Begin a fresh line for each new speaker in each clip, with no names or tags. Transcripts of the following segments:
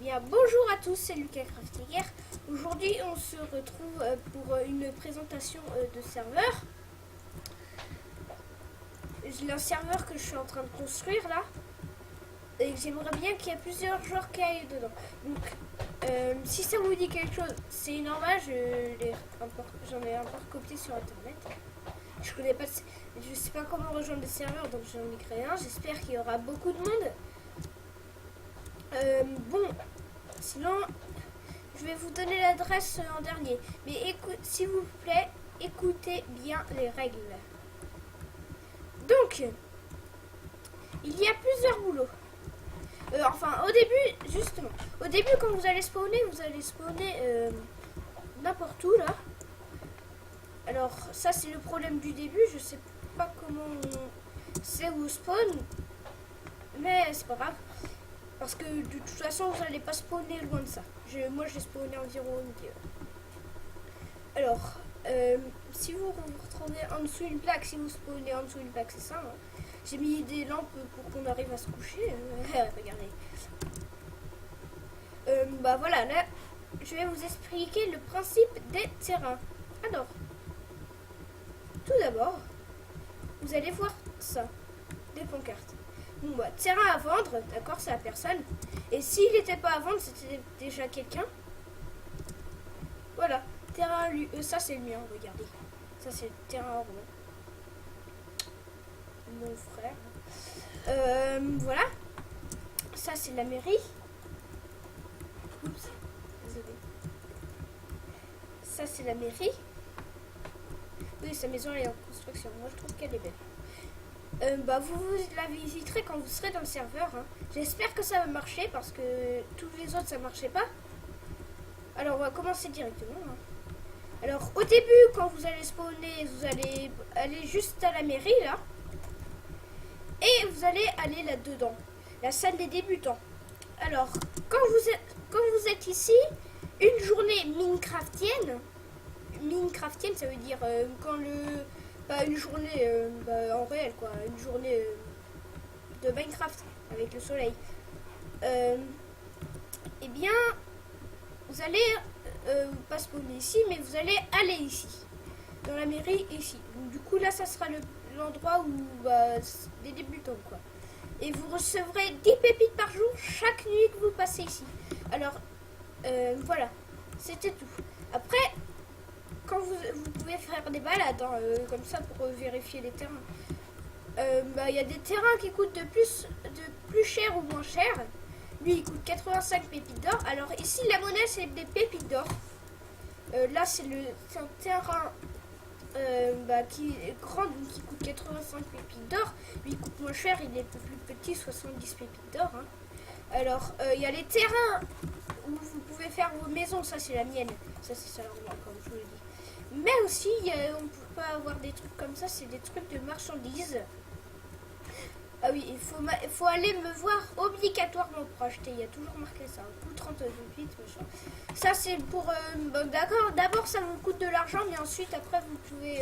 bien, bonjour à tous, c'est Lucas Craftiger. Aujourd'hui, on se retrouve pour une présentation de serveur. J'ai un serveur que je suis en train de construire là. Et j'aimerais bien qu'il y ait plusieurs joueurs qui aillent dedans. Donc, si ça vous dit quelque chose, c'est normal, j'en ai encore copié sur internet. Je connais pas, je sais pas comment rejoindre le serveur, donc j'en ai créé un. J'espère qu'il y aura beaucoup de monde. Bon, sinon, je vais vous donner l'adresse en dernier. Mais s'il vous plaît, écoutez bien les règles. Donc, il y a plusieurs boulots. Enfin, au début, justement, au début, quand vous allez spawner n'importe où, là. Alors, ça, c'est le problème du début. Je sais pas comment on sait où spawn. Mais c'est pas grave. Parce que de toute façon, vous n'allez pas spawner loin de ça. Moi, j'ai spawné environ au milieu. Alors, si vous vous retrouvez en dessous d'une plaque, si vous spawnez en dessous d'une plaque, c'est ça. Hein. J'ai mis des lampes pour qu'on arrive à se coucher. Regardez. Bah voilà, là, je vais vous expliquer le principe des terrains. Alors, tout d'abord, vous allez voir ça, des pancartes. Bon, bah, terrain à vendre, d'accord, c'est à personne. Et s'il n'était pas à vendre, c'était déjà quelqu'un. Voilà, terrain lui, ça c'est le mien, regardez. Ça c'est le terrain rond. Mon frère. Voilà. Ça c'est la mairie. Oups, désolé. Ça c'est la mairie. Oui, sa maison elle est en construction. Moi je trouve qu'elle est belle. Bah vous la visiterez quand vous serez dans le serveur. Hein. J'espère que ça va marcher parce que tous les autres ça marchait pas. Alors on va commencer directement. Hein. Alors au début quand vous allez spawner, vous allez aller juste à la mairie là. Et vous allez aller là-dedans. La salle des débutants. Alors quand vous êtes ici, une journée Minecraftienne. Minecraftienne ça veut dire quand le... Pas une journée en réel quoi, une journée de Minecraft avec le soleil. Eh bien, vous allez pas spawner ici, mais vous allez aller ici, dans la mairie ici. Donc, du coup là, ça sera l'endroit où des débutants quoi. Et vous recevrez 10 pépites par jour chaque nuit que vous passez ici. Alors voilà, c'était tout. Après. Quand vous pouvez faire des balades hein, comme ça pour vérifier les terrains. Il y a des terrains qui coûtent de plus cher ou moins cher. Lui il coûte 85 pépites d'or. Alors ici la monnaie c'est des pépites d'or. Là c'est un terrain qui est grand donc qui coûte 85 pépites d'or. Lui il coûte moins cher, il est un peu plus petit, 70 pépites d'or. Hein. Alors il y a les terrains où vous pouvez faire vos maisons, ça c'est la mienne. Ça c'est ça comme je vous l'ai dit. Mais aussi, on peut pas avoir des trucs comme ça, c'est des trucs de marchandises. Ah oui, il faut aller me voir obligatoirement pour acheter. Il y a toujours marqué ça. Coût 38, machin. Ça, c'est pour... d'accord, d'abord, ça vous coûte de l'argent, mais ensuite, après, vous pouvez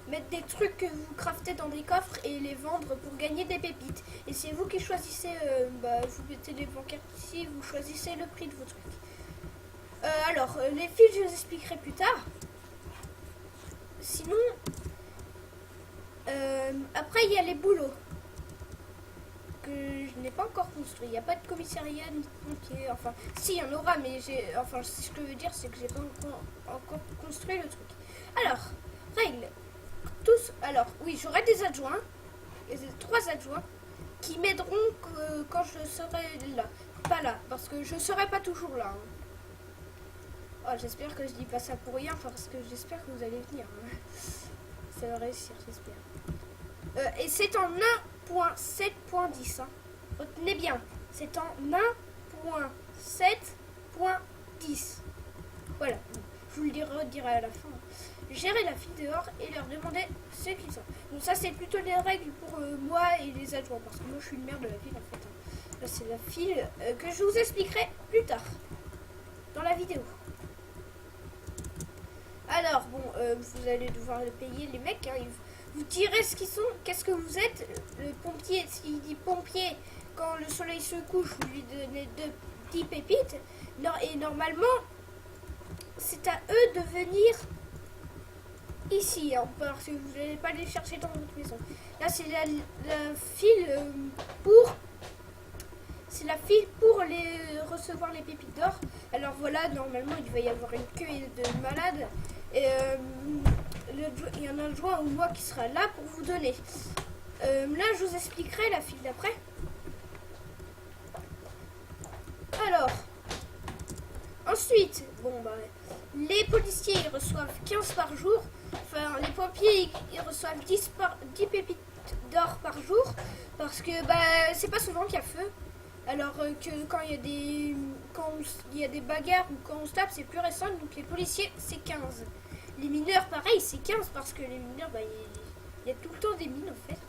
mettre des trucs que vous craftez dans des coffres et les vendre pour gagner des pépites. Et c'est vous qui choisissez... vous mettez les bancaires ici, vous choisissez le prix de vos trucs. Alors, les fils, je vous expliquerai plus tard. Sinon, après il y a les boulots que je n'ai pas encore construit. Il n'y a pas de commissariat ni de pompier. Enfin, si, il y en aura, mais ce que je veux dire, c'est que j'ai pas encore construit le truc. Alors, règle. Alors, oui, j'aurai des adjoints, 3 adjoints, qui m'aideront quand je serai là. Pas là, parce que je serai pas toujours là. Hein. Oh, j'espère que je dis pas ça pour rien, parce que j'espère que vous allez venir. Ça va réussir, j'espère. Et c'est en 1.7.10. Hein. Retenez bien, c'est en 1.7.10. Voilà, je vous le redirai à la fin. Gérer la file dehors et leur demander ce qu'ils sont. Donc ça, c'est plutôt les règles pour moi et les adjoints, parce que moi, je suis le maire de la ville, en fait. Hein. Là, c'est la file que je vous expliquerai plus tard, dans la vidéo. Alors, bon, vous allez devoir le payer, les mecs. Hein, vous direz ce qu'ils sont, qu'est-ce que vous êtes. Le pompier, s'il dit pompier, quand le soleil se couche, vous lui donnez 10 pépites. Et normalement, c'est à eux de venir ici, hein, parce que vous n'allez pas les chercher dans votre maison. Là, c'est la file pour... C'est la file pour recevoir les pépites d'or. Alors voilà, normalement, il va y avoir une queue de malades. Et il y en a un joint ou moi qui sera là pour vous donner. Là, je vous expliquerai la file d'après. Alors, ensuite, les policiers ils reçoivent 15 par jour. Enfin, les pompiers ils reçoivent 10 pépites d'or par jour. Parce que c'est pas souvent qu'il y a feu. Alors que quand il y a des bagarres ou quand on se tape, c'est plus récent. Donc les policiers, c'est 15. Les mineurs, pareil, c'est 15 parce que les mineurs, il y a tout le temps des mines en fait.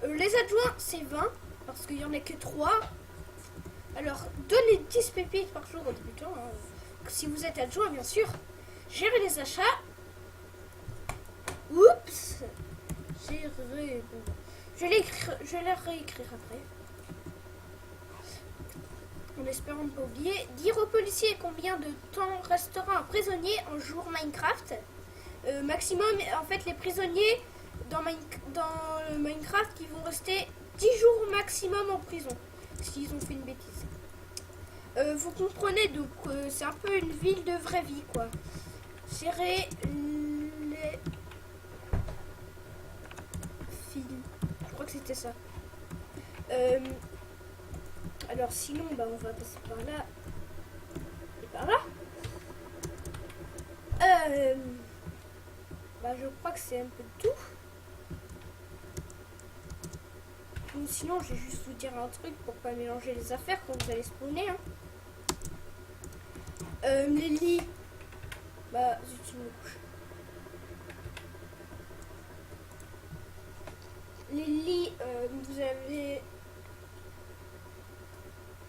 Les adjoints, c'est 20 parce qu'il n'y en a que 3. Alors, donnez 10 pépites par jour aux débutants. Hein. Si vous êtes adjoint, bien sûr. Gérez les achats. Oups. Gérer. Je vais réécrire après. En espérant ne pas oublier. Dire aux policiers combien de temps restera un prisonnier en jour Minecraft. Maximum, en fait, les prisonniers dans Minecraft, ils vont rester 10 jours maximum en prison. S'ils ont fait une bêtise. Vous comprenez, donc c'est un peu une ville de vraie vie, quoi. Gérer les fils. Je crois que c'était ça. Alors sinon, on va passer par là et par là. Je crois que c'est un peu tout. Ou sinon, je vais juste vous dire un truc pour pas mélanger les affaires quand vous allez spawner. Hein. Les lits. Zut, une couche. Les lits, vous avez...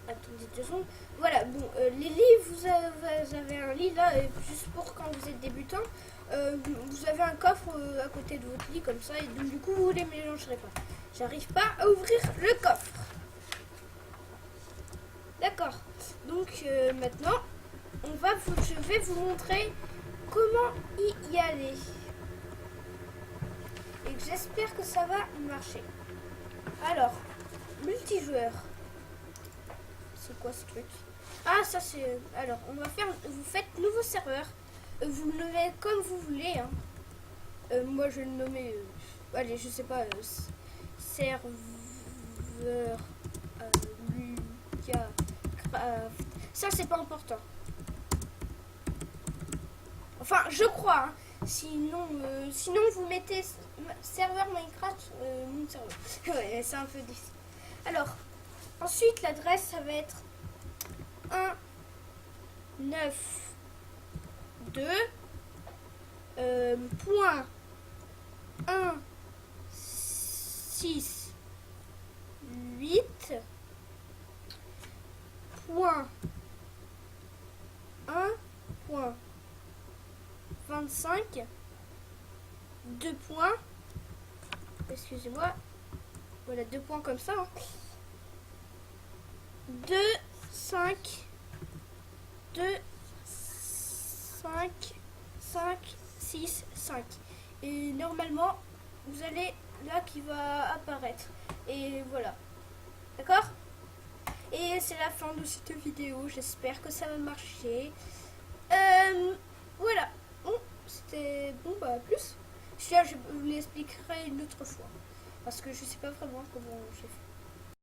Attendez 2 secondes. Voilà, les lits, vous avez un lit là, juste pour quand vous êtes débutant. Vous avez un coffre à côté de votre lit comme ça, et donc du coup, vous les mélangerez pas. J'arrive pas à ouvrir le coffre. D'accord. Donc maintenant, je vais vous montrer comment y aller. Et j'espère que ça va marcher. Alors, multijoueur. C'est quoi ce truc? Ah, ça c'est... Alors, vous faites nouveau serveur. Vous le nommez comme vous voulez. Hein. Moi, je vais le nommer... allez, je sais pas... serveur... Lucas... Craft... Ça, c'est pas important. Enfin, je crois. Hein. Sinon, vous mettez serveur Minecraft, mon serveur. Ouais, c'est un peu difficile. Alors, ensuite, l'adresse, ça va être 1, 9, 2, point 1, 6, 8, point 1, point 25, 2 points, excusez-moi, voilà 2 points comme ça, hein. 2, 5, 2, 5, 5, 6, 5. Et normalement, vous allez là qui va apparaître. Et voilà. D'accord? Et c'est la fin de cette vidéo. J'espère que ça va marcher. Voilà. Bon, c'était bon, plus. Celui-là, je vous l'expliquerai une autre fois. Parce que je sais pas vraiment comment j'ai fait.